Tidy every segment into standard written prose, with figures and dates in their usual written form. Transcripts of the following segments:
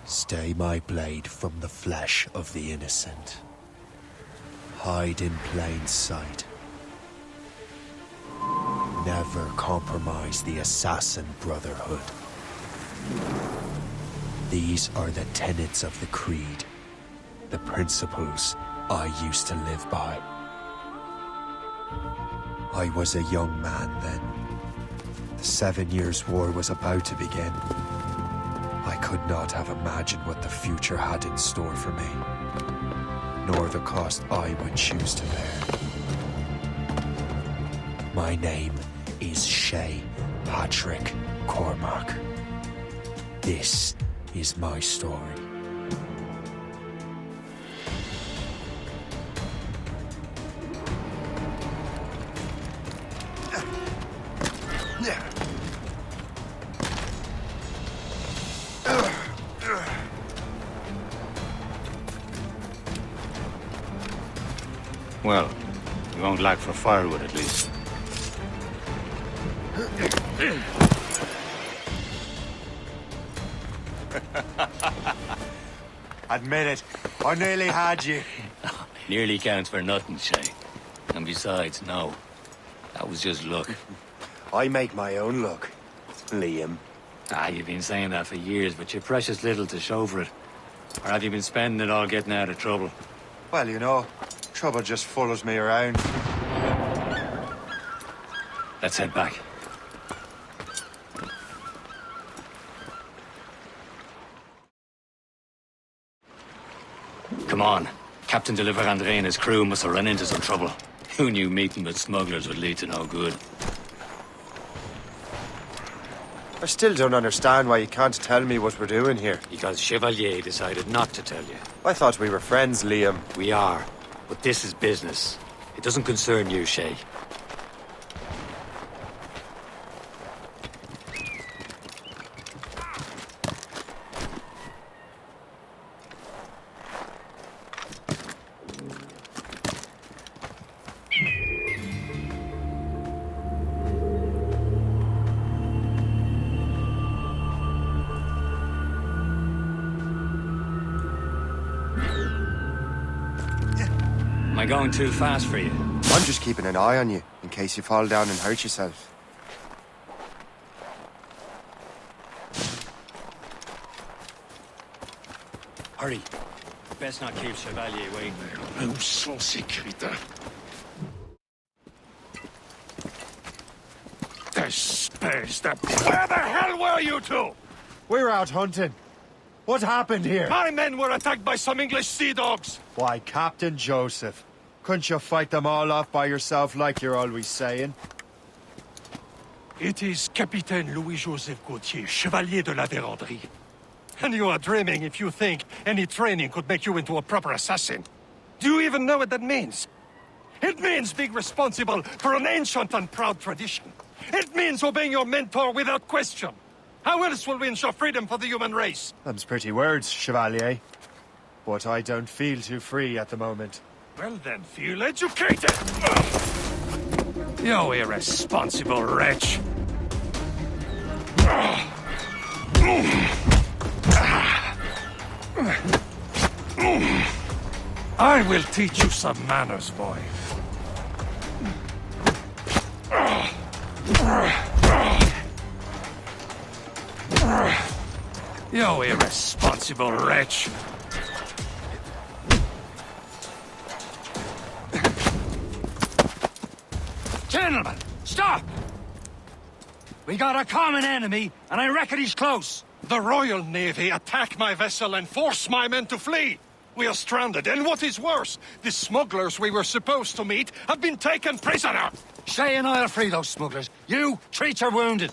Stay my blade from the flesh of the innocent. Hide in plain sight. Never compromise the Assassin Brotherhood. These are the tenets of the Creed, the principles I used to live by. I was a young man then. The 7 Years' War was about to begin. I could not have imagined what the future had in store for me, nor the cost I would choose to bear. My name is Shay Patrick Cormac. This is my story. Well, we won't lack for firewood at least. Admit it, I nearly had you. Nearly counts for nothing, Shay. And besides, no. That was just luck. I make my own luck, Liam. You've been saying that for years, but you're precious little to show for it. Or have you been spending it all getting out of trouble? Well, you know, trouble just follows me around. Let's head back. Come on. Captain de Andre and his crew must have run into some trouble. Who knew meeting with smugglers would lead to no good? I still don't understand why you can't tell me what we're doing here. Because Chevalier decided not to tell you. I thought we were friends, Liam. We are. But this is business. It doesn't concern you, Shay. Am I going too fast for you? I'm just keeping an eye on you, in case you fall down and hurt yourself. Hurry. Best not keep Chevalier waiting. Où sont ces crétins? Espèce de... Where the hell were you two? We're out hunting. What happened here? My men were attacked by some English sea dogs. Why, Captain Joseph. Couldn't you fight them all off by yourself like you're always saying? It is Capitaine Louis-Joseph Gauthier, Chevalier de la Vérendrye. And you are dreaming if you think any training could make you into a proper assassin. Do you even know what that means? It means being responsible for an ancient and proud tradition. It means obeying your mentor without question. How else will we ensure freedom for the human race? Them's pretty words, Chevalier. But I don't feel too free at the moment. Well then, feel educated! You irresponsible wretch! I will teach you some manners, boy. You irresponsible wretch! Gentlemen, stop! We got a common enemy, and I reckon he's close. The Royal Navy attack my vessel and force my men to flee. We are stranded, and what is worse, the smugglers we were supposed to meet have been taken prisoner. Shay and I'll free those smugglers. You, treat your wounded.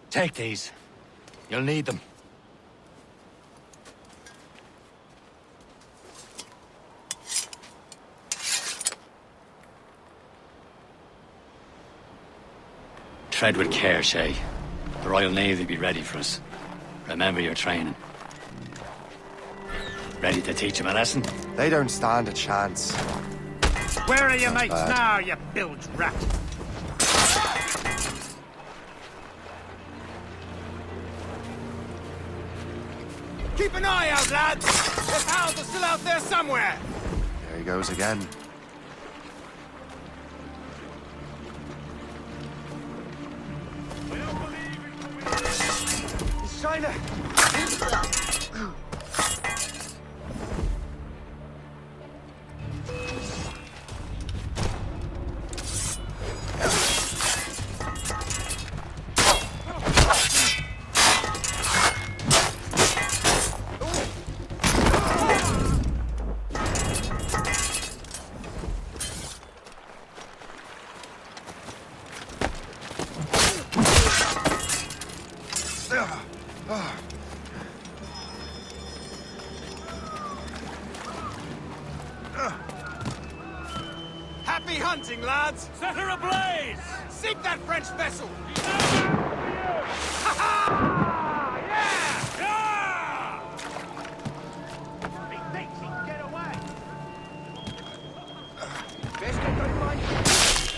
Take these. You'll need them. Tread with care, Shay. The Royal Navy will be ready for us. Remember your training. Ready to teach him a lesson? They don't stand a chance. Where are your mates bad. now, you bilge rat? Keep an eye out, lads! There's hounds are still out there somewhere! There he goes again. China! Happy hunting, lads! Set her ablaze! Sink that French vessel!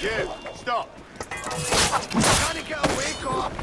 You, stop. Trying to get away, cops!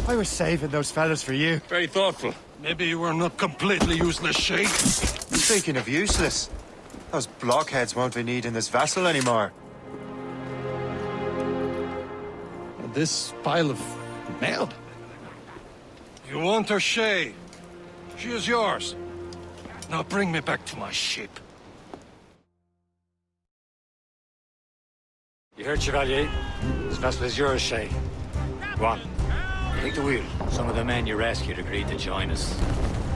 I was saving those fellas for you. Very thoughtful. Maybe you were not completely useless, Shay. Speaking of useless, those blockheads won't be needing this vessel anymore. This pile of mail? You want her, Shay? She is yours. Now bring me back to my ship. You heard, Chevalier? This vessel is yours, Shay. Go on. Take the wheel. Some of the men you rescued agreed to join us.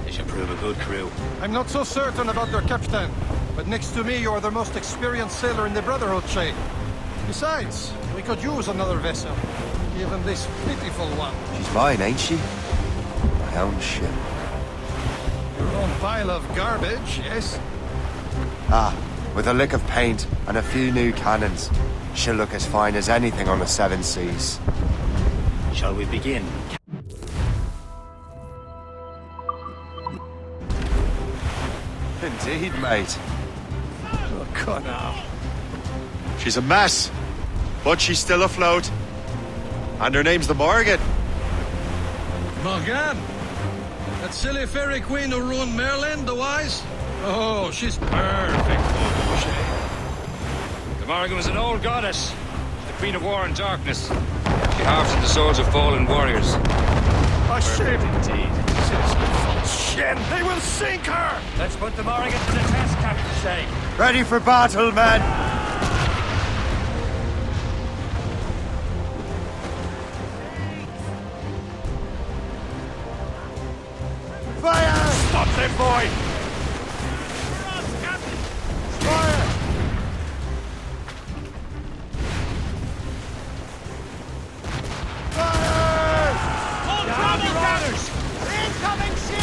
They should prove a good crew. I'm not so certain about their captain, but next to me you are the most experienced sailor in the Brotherhood, Shay. Besides, we could use another vessel. Even this pitiful one. She's mine, ain't she? My own ship. Your own pile of garbage, yes? Ah, with a lick of paint and a few new cannons, she'll look as fine as anything on the seven seas. Shall we begin? Indeed, mate. Oh, God, now. She's a mess, but she's still afloat. And her name's the Morgan. Morgan? That silly fairy queen who ruined Merlin, the wise? Oh, she's perfect for Shay. The Morrigan was an old goddess. The queen of war and darkness. She harvested the souls of fallen warriors. A ship! Indeed. Shit! They will sink her! Let's put the Morrigan to the test, Captain Shay. Ready for battle, men! Fire! Stop that boy! Fire! Incoming ship!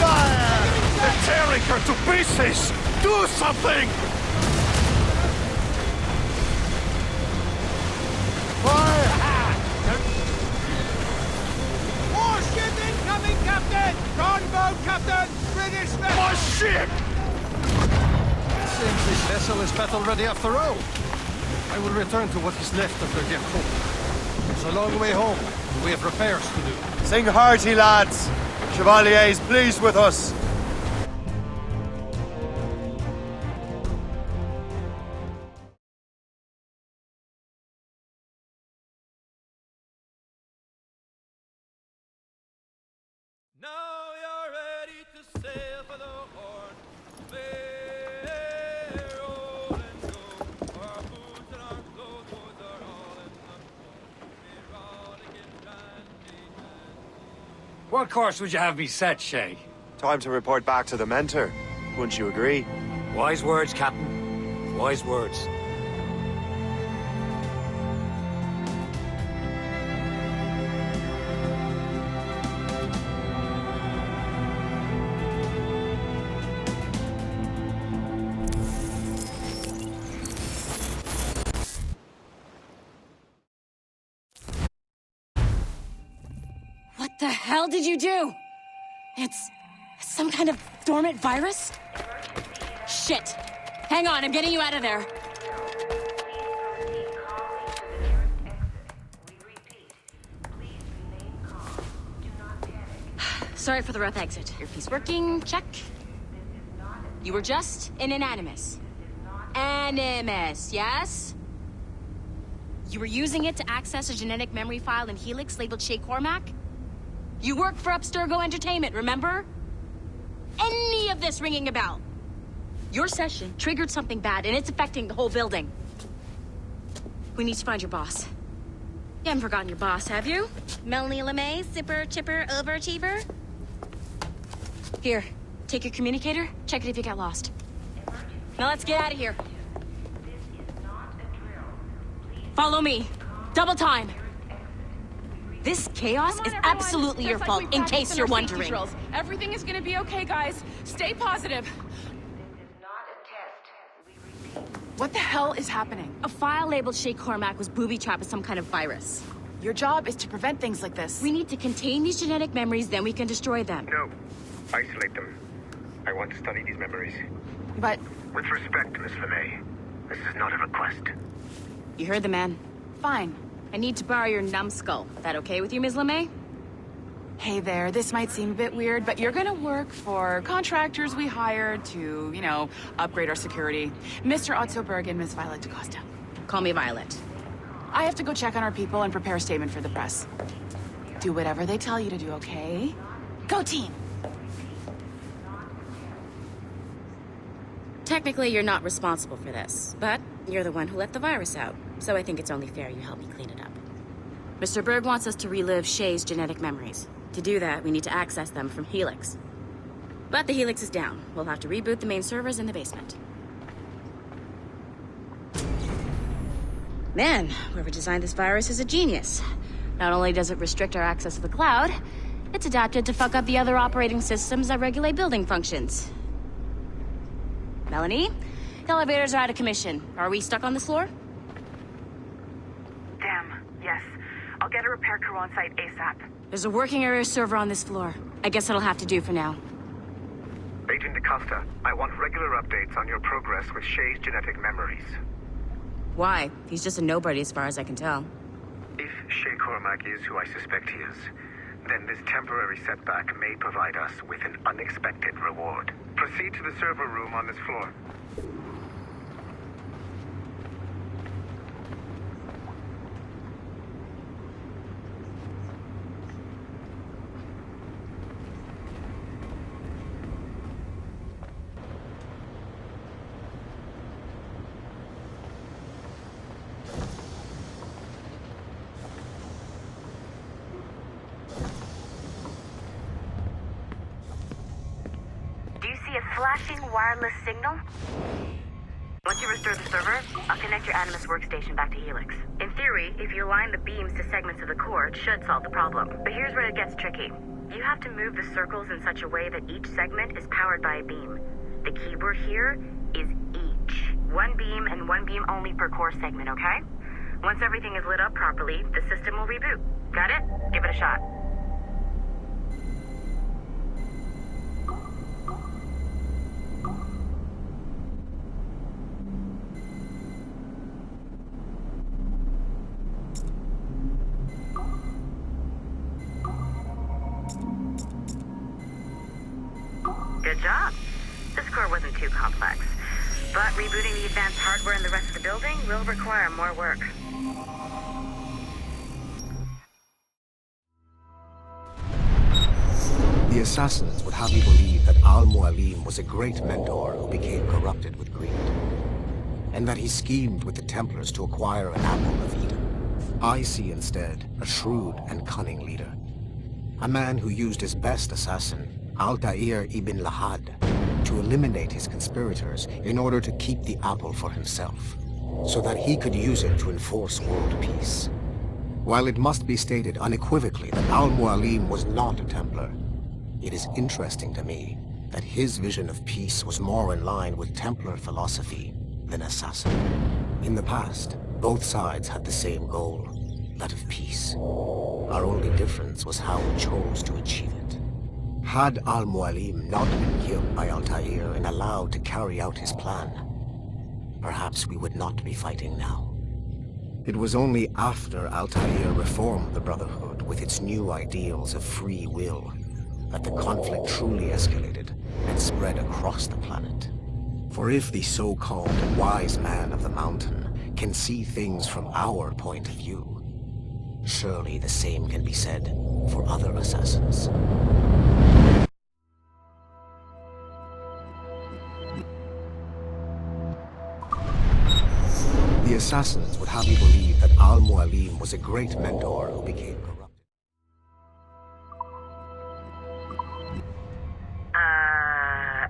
They're tearing her to pieces! Do something! Warship incoming, Captain! Gunboat, Captain! British vessel! My ship! Seems this vessel is battle ready after all. I will return to what is left of their dear crew. It's a long way home. We have repairs to do. Sing hearty, lads! Chevalier is pleased with us. Now you're ready to sail for the Horn. Bear, roll and go. Our boots and our clothes are all in the port. What course would you have me set, Shay? Time to report back to the mentor. Wouldn't you agree? Wise words, Captain. Wise words. What the hell did you do? It's some kind of dormant virus? Shit! Hang on, I'm getting you out of there. Sorry for the rough exit. Earpiece working, check. You were just in an Animus. Animus, yes? You were using it to access a genetic memory file in Helix labeled Shay Cormac? You worked for Abstergo Entertainment, remember? Any of this ringing a bell? Your session triggered something bad, and it's affecting the whole building. We need to find your boss. You haven't forgotten your boss, have you? Melanie LeMay, zipper, chipper, overachiever? Here, take your communicator, check it if you got lost. Now let's get out of here. Follow me. Double time. This chaos is absolutely your fault, in case you're wondering. Everything is gonna be okay, guys. Stay positive. What the hell is happening? A file labeled Shay Cormac was booby-trapped with some kind of virus. Your job is to prevent things like this. We need to contain these genetic memories, then we can destroy them. No. Isolate them. I want to study these memories. But With respect, Miss LeMay, this is not a request. You heard the man. fine. I need to borrow your numbskull. That okay with you, Ms. LeMay? Hey there, this might seem a bit weird, but you're gonna work for contractors we hired to, upgrade our security. Mr. Otto Berg and Miss Violet DaCosta. Call me Violet. I have to go check on our people and prepare a statement for the press. Do whatever they tell you to do, okay? Go team! Technically, you're not responsible for this, but you're the one who let the virus out, so I think it's only fair you help me clean it up. Mr. Berg wants us to relive Shay's genetic memories. To do that, we need to access them from Helix. But the Helix is down. We'll have to reboot the main servers in the basement. Man, whoever designed this virus is a genius. Not only does it restrict our access to the cloud, it's adapted to fuck up the other operating systems that regulate building functions. Melanie? The elevators are out of commission. Are we stuck on this floor? Damn, yes. I'll get a repair crew on site ASAP. There's a working area server on this floor. I guess that'll have to do for now. Agent DaCosta, I want regular updates on your progress with Shay's genetic memories. Why? He's just a nobody as far as I can tell. If Shay Cormac is who I suspect he is, then this temporary setback may provide us with an unexpected reward. Proceed to the server room on this floor. Do you see a flashing wireless signal? Once you restore the server, I'll connect your Animus workstation back to Helix. In theory, if you align the beams to segments of the core, it should solve the problem. But here's where it gets tricky. You have to move the circles in such a way that each segment is powered by a beam. The keyword here is each. One beam and one beam only per core segment, okay? Once everything is lit up properly, the system will reboot. Got it? Give it a shot. Good job. This core wasn't too complex. But rebooting the advanced hardware in the rest of the building will require more work. The assassins would have you believe that Al-Mualim was a great mentor who became corrupted with greed, and that he schemed with the Templars to acquire an apple of Eden. I see instead a shrewd and cunning leader. A man who used his best assassin, Altair ibn Lahad, to eliminate his conspirators in order to keep the apple for himself, so that he could use it to enforce world peace. While it must be stated unequivocally that Al-Mualim was not a Templar, it is interesting to me that his vision of peace was more in line with Templar philosophy than assassin. In the past, both sides had the same goal, that of peace. Our only difference was how we chose to achieve it. Had Al-Mualim not been killed by Altair and allowed to carry out his plan, perhaps we would not be fighting now. It was only after Altair reformed the Brotherhood with its new ideals of free will that the conflict truly escalated and spread across the planet. For if the so-called wise man of the mountain can see things from our point of view, surely the same can be said for other assassins. The assassins would have you believe that Al-Mualim was a great mentor who became corrupted.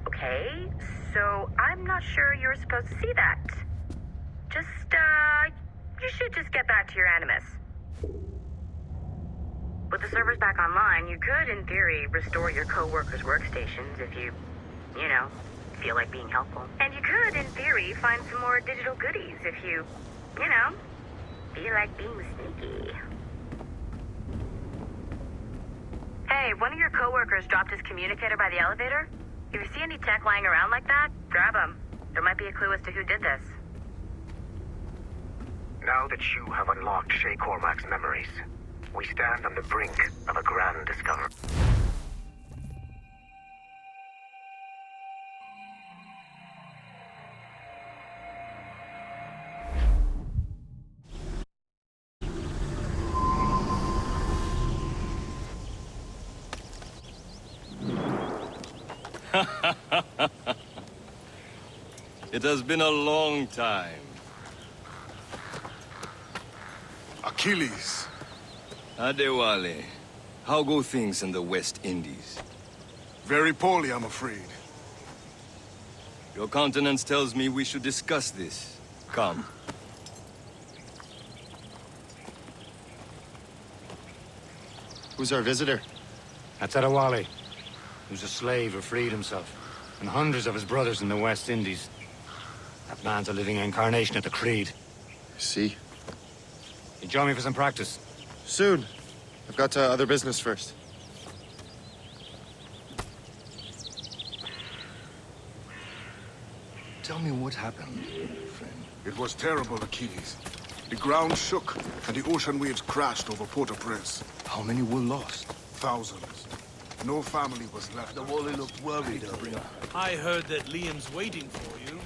Okay. So I'm not sure you're supposed to see that. You should just get back to your Animus. With the servers back online, you could, in theory, restore your co-workers' workstations if you feel like being helpful. And you could, in theory, find some more digital goodies if you feel like being sneaky. Hey, one of your co-workers dropped his communicator by the elevator. If you see any tech lying around like that, grab them. There might be a clue as to who did this. Now that you have unlocked Shay Cormac's memories, we stand on the brink of a grand discovery. It has been a long time. Achilles. Adewale, how go things in the West Indies? Very poorly, I'm afraid. Your countenance tells me we should discuss this. Come. Who's our visitor? That's Adewale, who's a slave who freed himself, and hundreds of his brothers in the West Indies. That man's a living incarnation of the Creed. See? You join me for some practice? Soon. I've got other business first. Tell me what happened, friend. It was terrible, Achilles. The ground shook, and the ocean waves crashed over Port-au-Prince. How many were lost? Thousands. No family was left. The Wally looked worried earlier. I heard that Liam's waiting for you.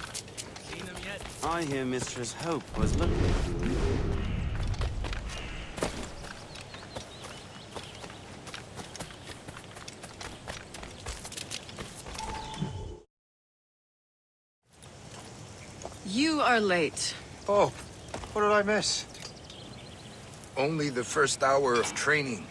Seen him yet? I hear Mistress Hope was looking for you. You are late. Oh, what did I miss? Only the first hour of training.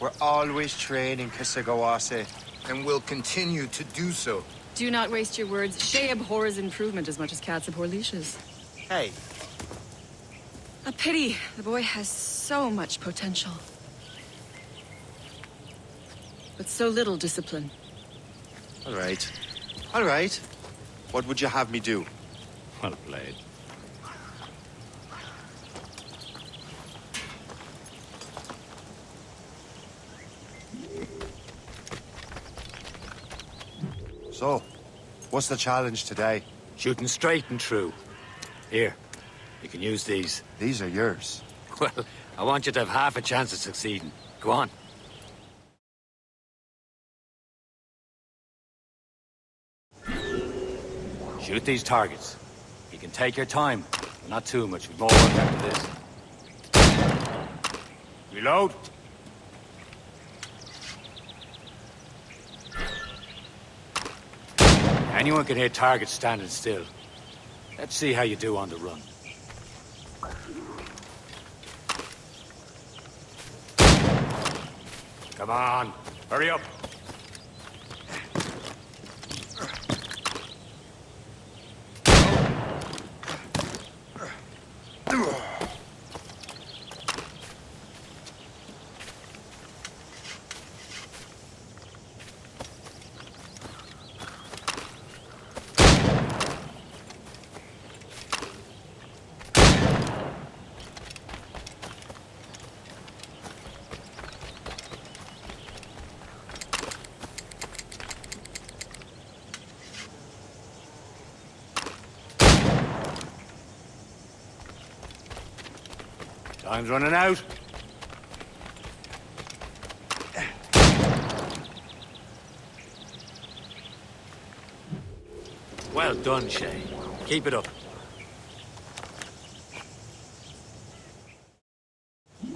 We're always training, Kisagawase. And will continue to do so. Do not waste your words. Shay abhors improvement as much as cats abhor leashes. Hey. A pity. The boy has so much potential. But so little discipline. All right. All right. What would you have me do? Well played. So, what's the challenge today? Shooting straight and true. Here, you can use these. These are yours. Well, I want you to have half a chance of succeeding. Go on. Shoot these targets. You can take your time, but not too much. We've more work after this. Reload. Anyone can hit targets standing still. Let's see how you do on the run. Come on, hurry up. Time's running out. Well done, Shay. Keep it up.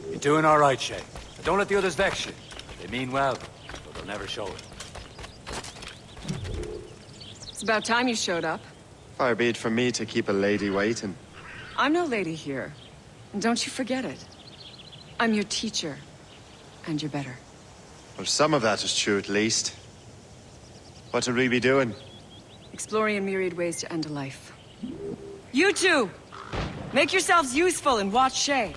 You're doing all right, Shay. But don't let the others vex you. They mean well, but they'll never show it. It's about time you showed up. Far be it from me to keep a lady waiting. I'm no lady here. And don't you forget it. I'm your teacher. And you're better. Well, some of that is true at least. What would we be doing? Exploring a myriad ways to end a life. You two! Make yourselves useful and watch Shay.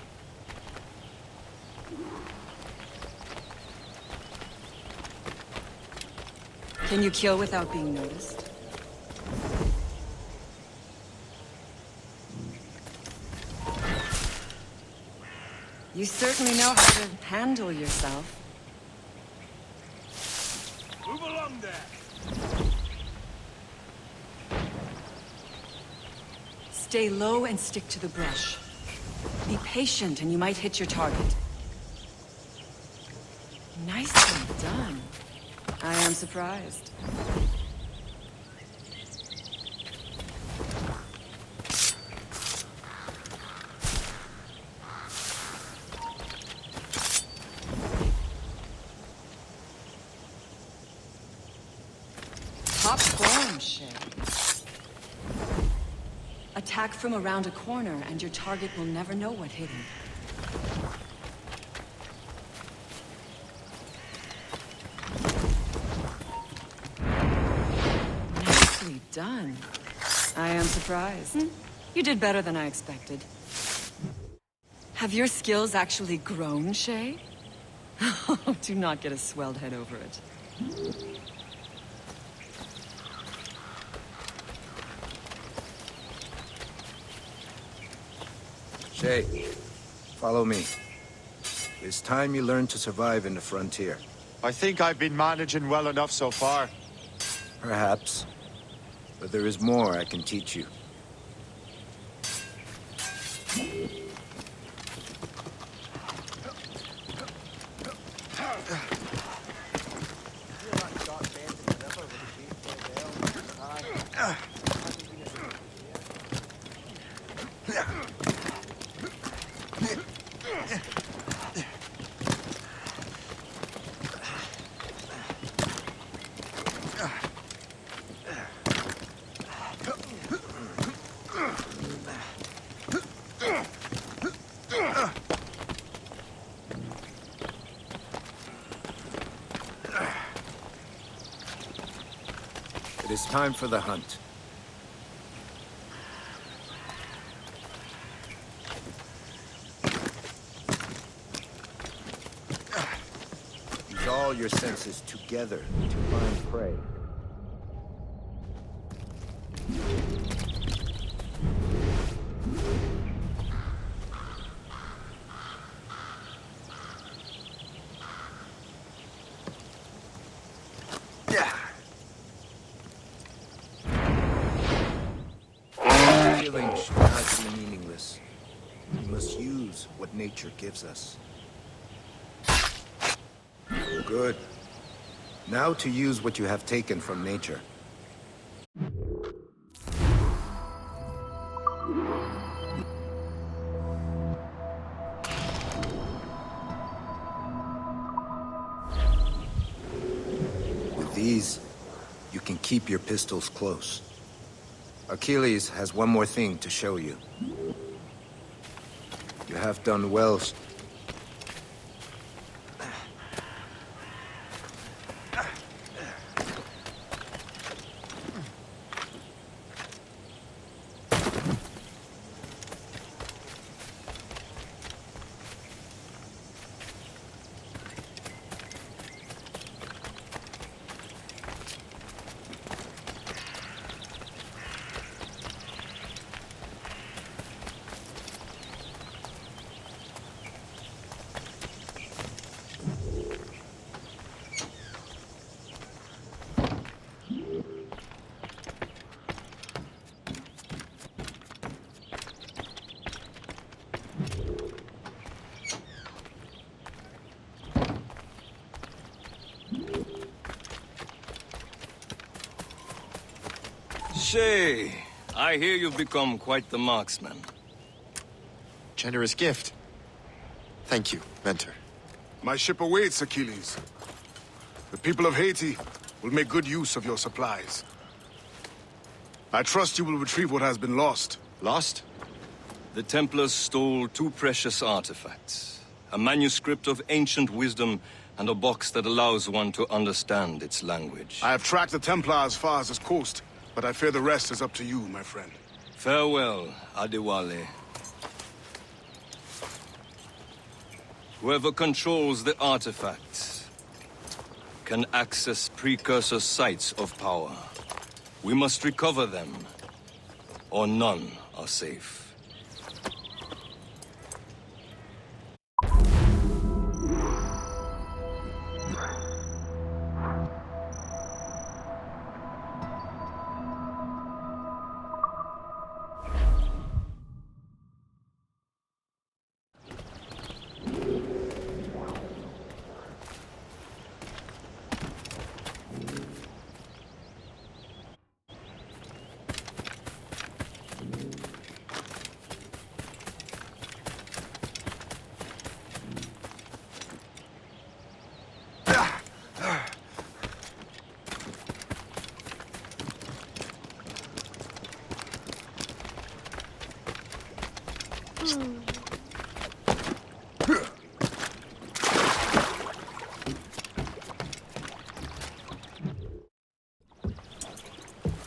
Can you kill without being noticed? You certainly know how to handle yourself. Move along there. Stay low and stick to the brush. Be patient and you might hit your target. Nicely done. I am surprised. Top form, Shay. Attack from around a corner, and your target will never know what hit him. Nicely done. I am surprised. You did better than I expected. Have your skills actually grown, Shay? Do not get a swelled head over it. Shay, follow me. It's time you learn to survive in the frontier. I think I've been managing well enough so far. Perhaps. But there is more I can teach you. It is time for the hunt. Use all your senses together to find prey. Killing should not be meaningless. We must use what nature gives us. Good. Now to use what you have taken from nature. With these, you can keep your pistols close. Achilles has one more thing to show you. You have done well. Shay, I hear you've become quite the marksman. Generous gift. Thank you, Mentor. My ship awaits, Achilles. The people of Haiti will make good use of your supplies. I trust you will retrieve what has been lost. Lost? The Templars stole 2 precious artifacts. A manuscript of ancient wisdom and a box that allows one to understand its language. I have tracked the Templar as far as this coast, but I fear the rest is up to you, my friend. Farewell, Adewale. Whoever controls the artifacts can access precursor sites of power. We must recover them, or none are safe.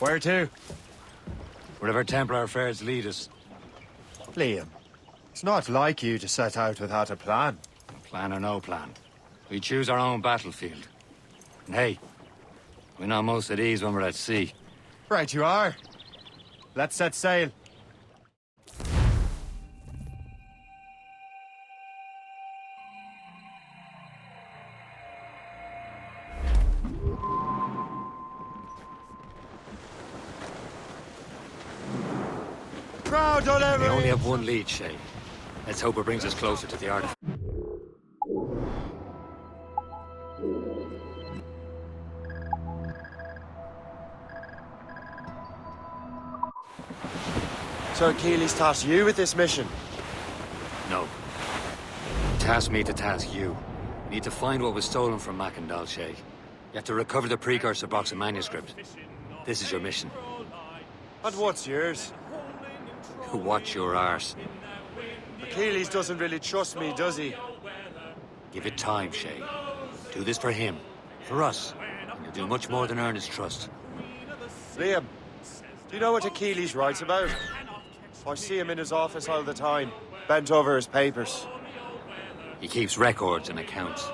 Where to? Wherever Templar affairs lead us. Liam, it's not like you to set out without a plan. Plan or no plan. We choose our own battlefield. And hey, we're not most at ease when we're at sea. Right you are. Let's set sail. We only have one lead, Shay. Let's hope it brings us closer to the artifact. So Achilles tasked you with this mission? No. Task me to task you. We need to find what was stolen from Mackandal, Shay. You have to recover the precursor box and manuscript. This is your mission. And what's yours? Watch your arse. Achilles doesn't really trust me, does he? Give it time, Shay. Do this for him. For us. And you'll do much more than earn his trust. Liam, do you know what Achilles writes about? I see him in his office all the time, bent over his papers. He keeps records and accounts.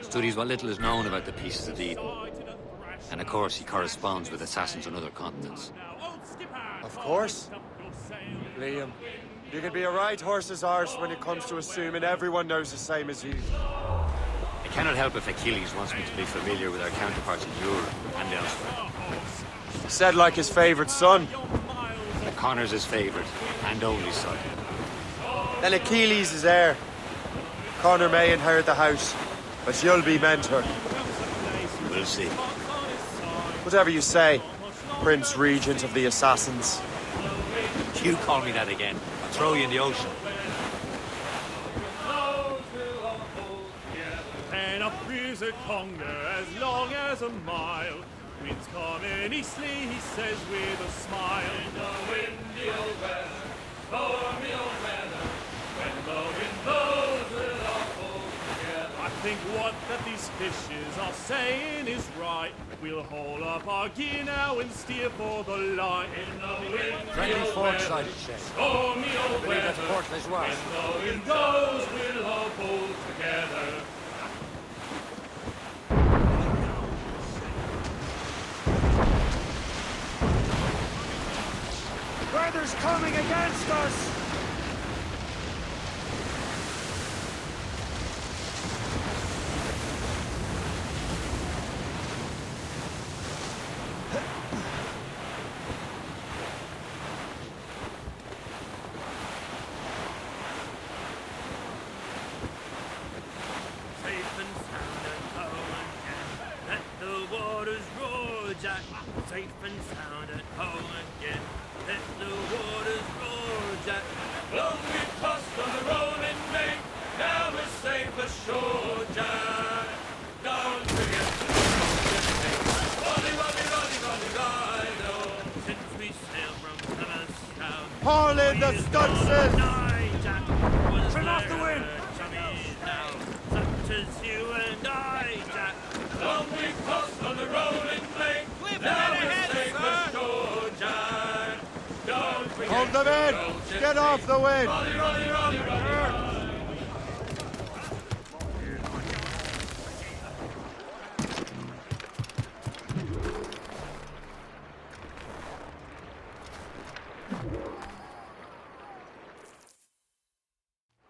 Studies what little is known about the pieces of Eden. And of course, he corresponds with assassins on other continents. Of course. Liam, you can be a right horse's arse when it comes to assuming everyone knows the same as you. I cannot help if Achilles wants me to be familiar with our counterparts in Europe and elsewhere. Said like his favorite son. Connor's his favorite and only son. Then Achilles is heir. Connor may inherit the house, but you'll be mentor. We'll see. Whatever you say, Prince Regent of the Assassins. You call me that again, I'll throw you in the ocean. And up is a conger as long as a mile. Winds coming eastly, he says with a smile. In the windy old weather, stormy old weather, when the wind blows, we'll all hold together. I think what that these fishes are saying is right. We'll haul up our gear now and steer for the light. In the windy Friendly old port-sided weather, ship. stormy old I believe that's weather, Port Lejoie. when the wind goes, we'll all hold together. Weather's coming against us! Safe and sound and home again. Let the waters roar, Jack. Safe and sound and home again. Haul in the stunsails! Trim off the wind! Now, such as you and I, Jack. Long we tossed on the rolling blade. Cliff ahead, sir! Jack. Don't forget Hold them in! Get off the wind!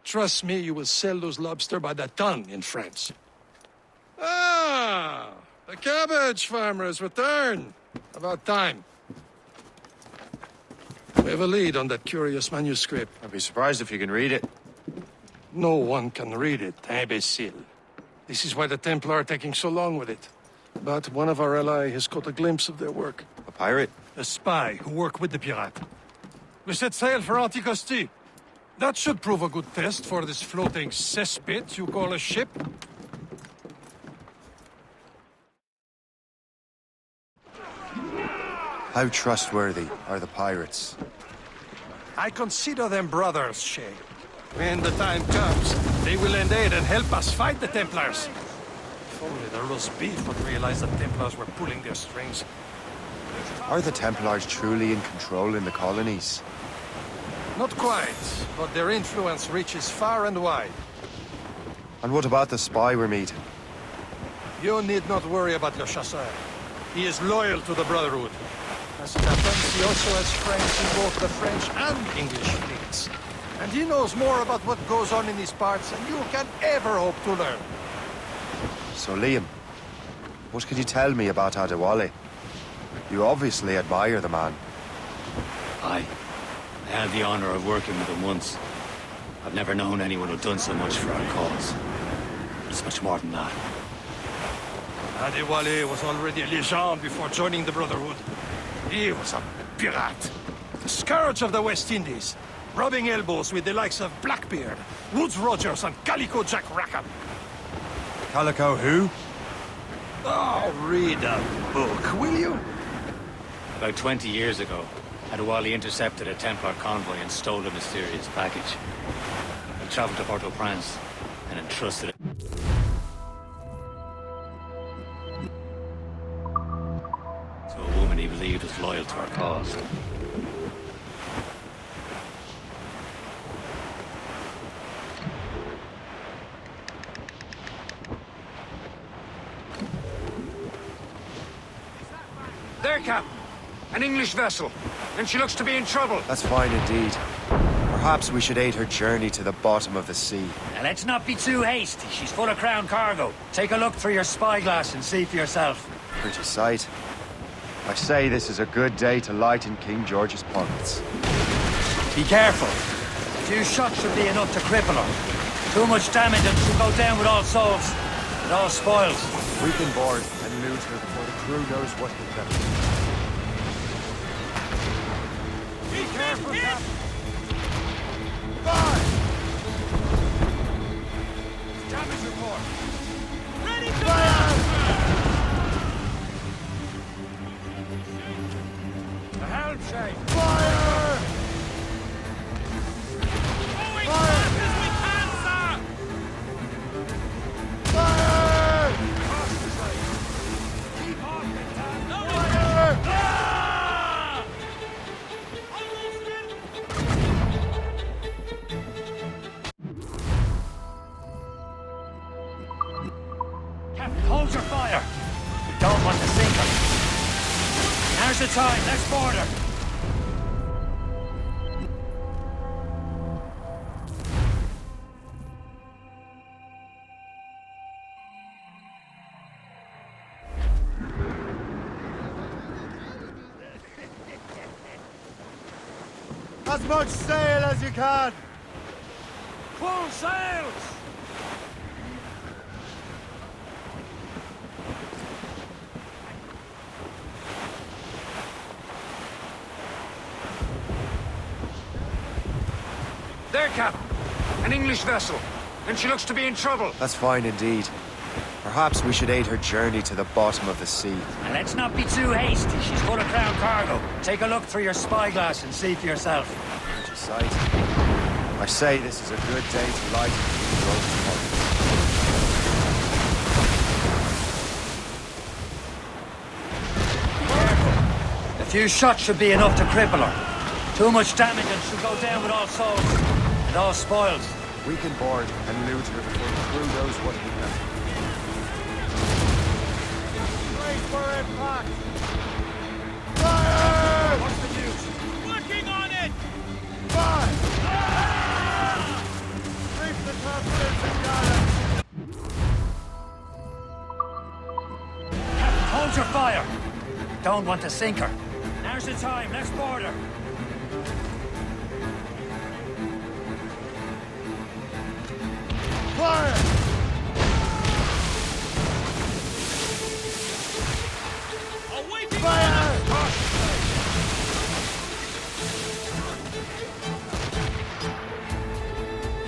Trust me, you will sell those lobster by the ton in France. Ah, the cabbage farmers return. About time. We have a lead on that curious manuscript. I'd be surprised if you can read it. No one can read it, imbecile. This is why the Templar are taking so long with it. But one of our allies has caught a glimpse of their work. A pirate? A spy who worked with the pirate. We set sail for Anticosti. That should prove a good test for this floating cesspit you call a ship. How trustworthy are the pirates? I consider them brothers, Shay. When the time comes, they will lend aid and help us fight the Templars. If only the roast beef would realize the Templars were pulling their strings. Are the Templars truly in control in the colonies? Not quite, but their influence reaches far and wide. And what about the spy we're meeting? You need not worry about Le Chasseur. He is loyal to the Brotherhood. As it happens, he also has friends in both the French and English fleets. And he knows more about what goes on in these parts than you can ever hope to learn. So Liam, what can you tell me about Adewale? You obviously admire the man. I had the honor of working with him once. I've never known anyone who'd done so much for our cause. It's much more than that. Adewale was already a legend before joining the Brotherhood. He was a pirate. The scourge of the West Indies. Rubbing elbows with the likes of Blackbeard, Woodes Rogers, and Calico Jack Rackham. Calico who? Oh, read a book, will you? About 20 years ago, Adewale intercepted a Templar convoy and stole a mysterious package. He traveled to Port-au-Prince and entrusted it to a woman he believed was loyal to our cause. There, Cap. An English vessel. And she looks to be in trouble. That's fine indeed. Perhaps we should aid her journey to the bottom of the sea. Now let's not be too hasty. She's full of crown cargo. Take a look through your spyglass and see for yourself. Pretty sight. I say this is a good day to lighten King George's pockets. Be careful. A few shots should be enough to cripple her. Too much damage and she'll go down with all souls. It all spoils. We can board and loot her before the crew knows what hit them. Be careful, Cap. Damage report! Ready to fire! The helm shake! Fire! Going fast as we can, sir! Fire! Keep off the time! No Fire! Ah! Captain, hold your fire. We don't want to sink her. Now's the time. Let's board her. As much sail as you can! Full sails! There, Cap. An English vessel. And she looks to be in trouble. That's fine indeed. Perhaps we should aid her journey to the bottom of the sea. And let's not be too hasty. She's full of crown cargo. Take a look through your spyglass and see for yourself. sight. I say this is a good day to light a roast fire. A few shots should be enough to cripple her. Too much damage and she'll go down with all souls and all spoils. We can board and loot her before the crew knows what we have. Brace for impact! Fire! What's the news? Working on it! Fire! Reef the turbulence and gallants! Captain, hold your fire! Don't want to sink her. Now's the time, let's board her. Fire! Awaiting Fire!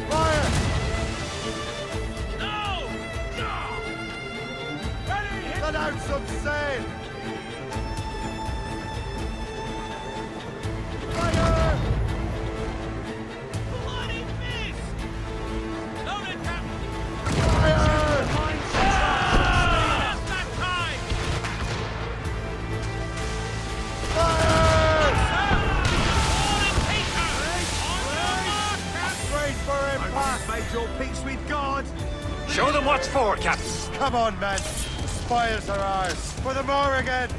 Fire! No! No! Ready! Let out some sail! Fire! Bloody miss! Loaded, Captain! Fire! Just that time! Fire! All in Peter! On your mark, Captain! Brace for impact! Made your peace with God! Show them what's for, Captain. Come on, men! The spoils are ours! For the Morrigan!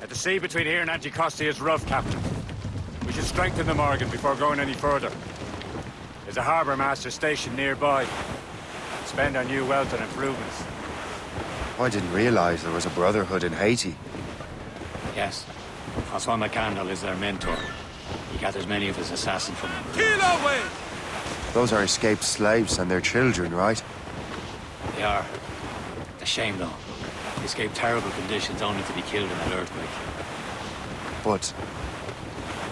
The sea between here and Anticosti is rough, Captain. We should strengthen the Morgan before going any further. There's a harbour master stationed nearby. Spend our new wealth on improvements. I didn't realize there was a brotherhood in Haiti. Yes. Francois McCandle is their mentor. He gathers many of his assassins from them. Kill away! Those are escaped slaves and their children, right? They are. A shame, though. They escaped terrible conditions only to be killed in that earthquake. But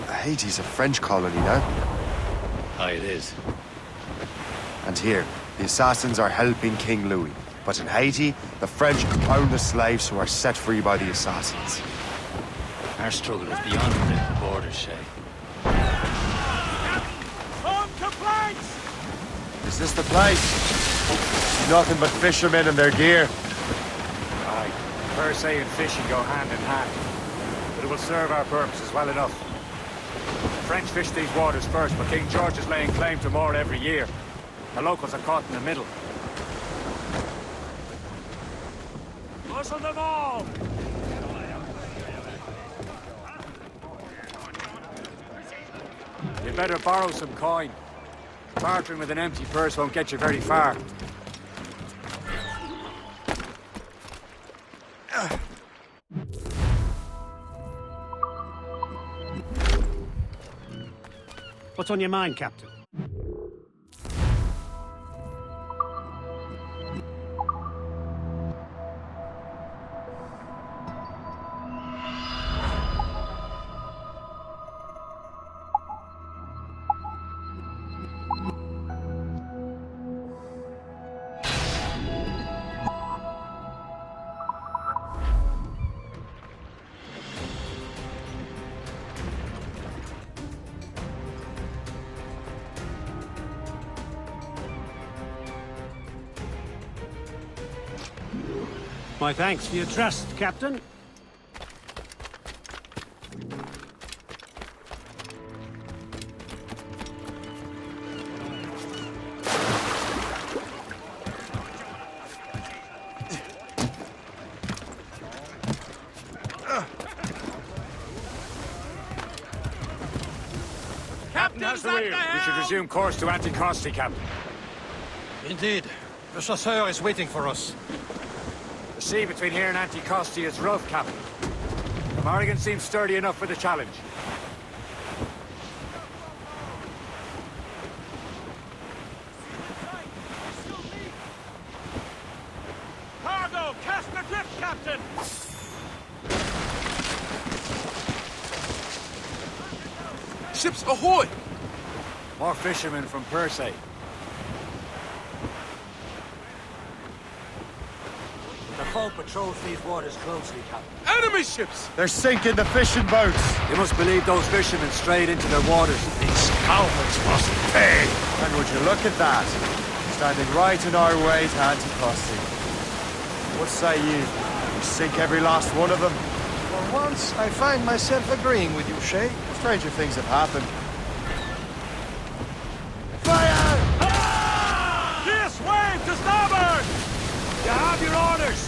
Haiti's a French colony now. Aye, it is. And here, the assassins are helping King Louis. But in Haiti, the French own the slaves who are set free by the assassins. Our struggle is beyond the borders, Shay. On to planks! Is this the place? Nothing but fishermen and their gear. Aye. Per se and fishing go hand in hand. But it will serve our purposes well enough. The French fish these waters first, but King George is laying claim to more every year. The locals are caught in the middle. Muscle them all! You'd better borrow some coin. Bartering with an empty purse won't get you very far. What's on your mind, Captain? My thanks for your trust, Captain. Captain has the wheel. We should resume course to Anticosti, Captain. Indeed. The chasseur is waiting for us. The sea between here and Anticosti is rough, Captain. The Morrigan seems sturdy enough for the challenge. Cargo! Cast adrift, Captain! Ships ahoy! More fishermen from Persei. The foe patrols these waters closely, Captain. Enemy ships! They're sinking the fishing boats! You must believe those fishermen strayed into their waters. These cowards must pay! And would you look at that? Standing right in our way to Anticosti. What say you? We sink every last one of them? For once, I find myself agreeing with you, Shay. Stranger things have happened. This wave to starboard! You have your orders!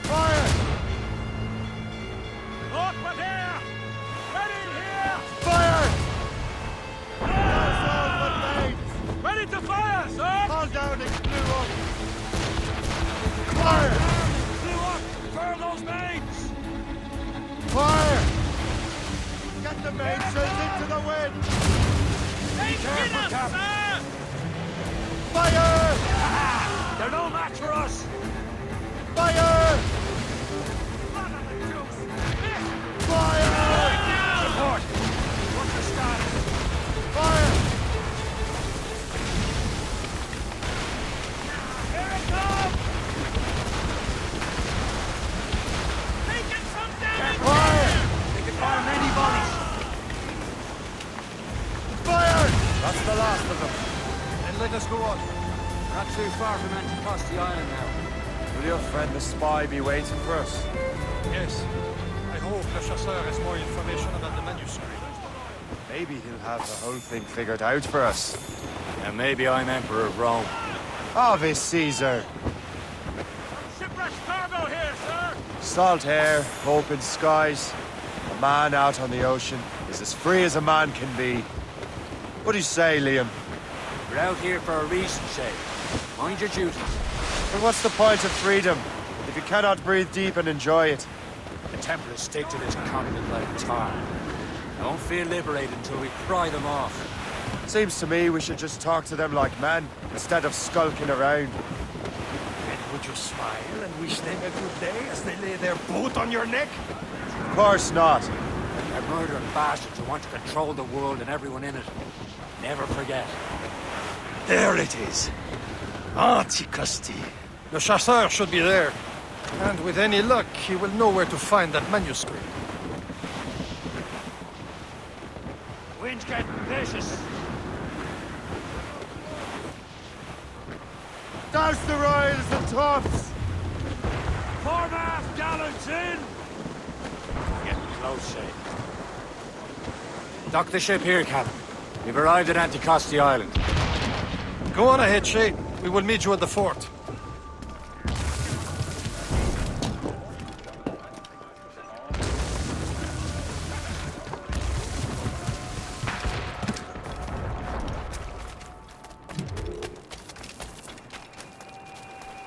Fire! Northward here! Ready here! Fire! Ready to fire, sir! Call down and blew up! Fire! Blew up! Fire those mains! Fire! Get the mainsails into the wind! Be careful, Captain! Fire! They're no match for us! Fire! Fire! Report! What's the status? Fire! Here it comes! Taking some damage! Fire! They can fire many volleys! Fire! That's the last of them. Then let us go on. We're not too far from Anticosti Island now. Will your friend the spy be waiting for us? Yes. I hope the chasseur has more information about the manuscript. Maybe he'll have the whole thing figured out for us. And maybe I'm Emperor of Rome. Ave Caesar! Shipwrecked cargo here, sir! Salt air, open skies. A man out on the ocean is as free as a man can be. What do you say, Liam? We're out here for a reason, Shay. Mind your duties. But what's the point of freedom if you cannot breathe deep and enjoy it? The Templars stick to this continent like tar. Don't feel liberated until we pry them off. Seems to me we should just talk to them like men, instead of skulking around. And would you smile and wish them a good day as they lay their boat on your neck? Of course not. They're murdering bastards who want to control the world and everyone in it. Never forget. There it is. Anticosti. The chasseur should be there. And with any luck, he will know where to find that manuscript. Wind's getting vicious. Douse the royals and tops! Foremast gallants in! Getting close, Shay. Dock the ship here, Captain. We've arrived at Anticosti Island. Go on ahead, Shay. We will meet you at the fort.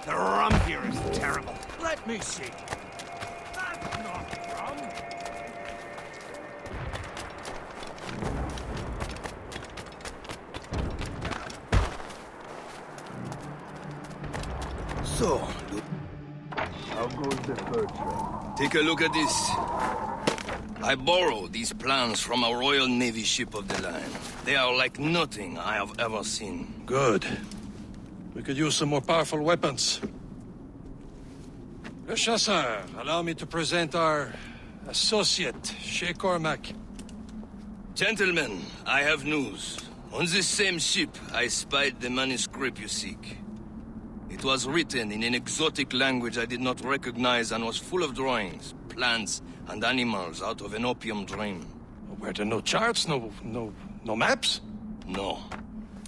The rum here is terrible. Let me see. That's not rum. So, how goes the third trip? Take a look at this. I borrowed these plans from a Royal Navy ship of the line. They are like nothing I have ever seen. Good. We could use some more powerful weapons. Le Chasseur, allow me to present our associate, Shay Cormac. Gentlemen, I have news. On this same ship, I spied the manuscript you seek. It was written in an exotic language I did not recognize and was full of drawings, plants, and animals out of an opium dream. Were there no charts, no maps? No.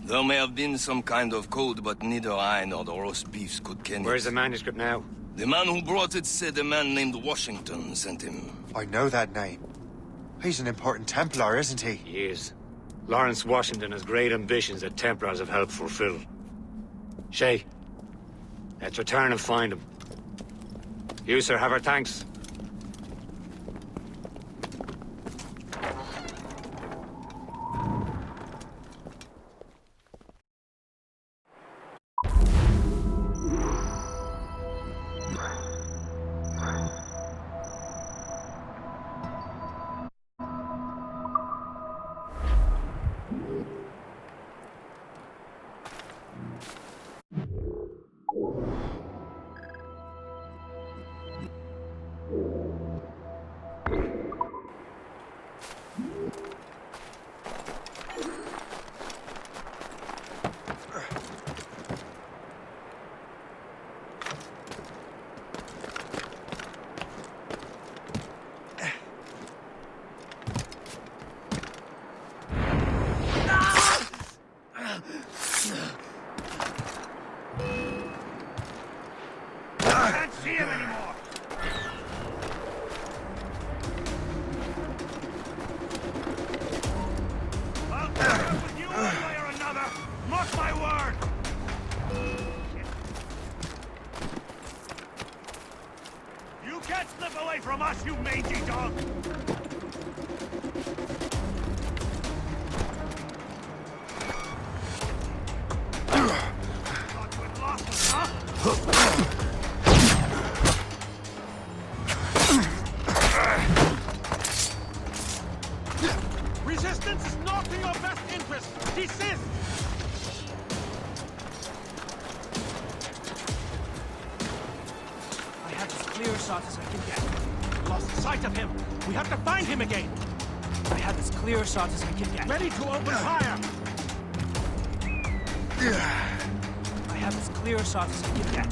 There may have been some kind of code, but neither I nor the roast beefs could ken it. Where's the manuscript now? The man who brought it said a man named Washington sent him. I know that name. He's an important Templar, isn't he? He is. Lawrence Washington has great ambitions that Templars have helped fulfill. Shay, let's return and find him. You, sir, have our thanks. See him anymore! I'll catch up with you one way or another! Mark my word! You can't slip away from us, you mangy dog! Thought we'd lost us, huh? Resistance is not in your best interest! Desist! I have as clear a shot as I can get. Lost sight of him. We have to find him again. I have as clear a shot as I can get. Ready to open fire! I have as clear a shot as I can get.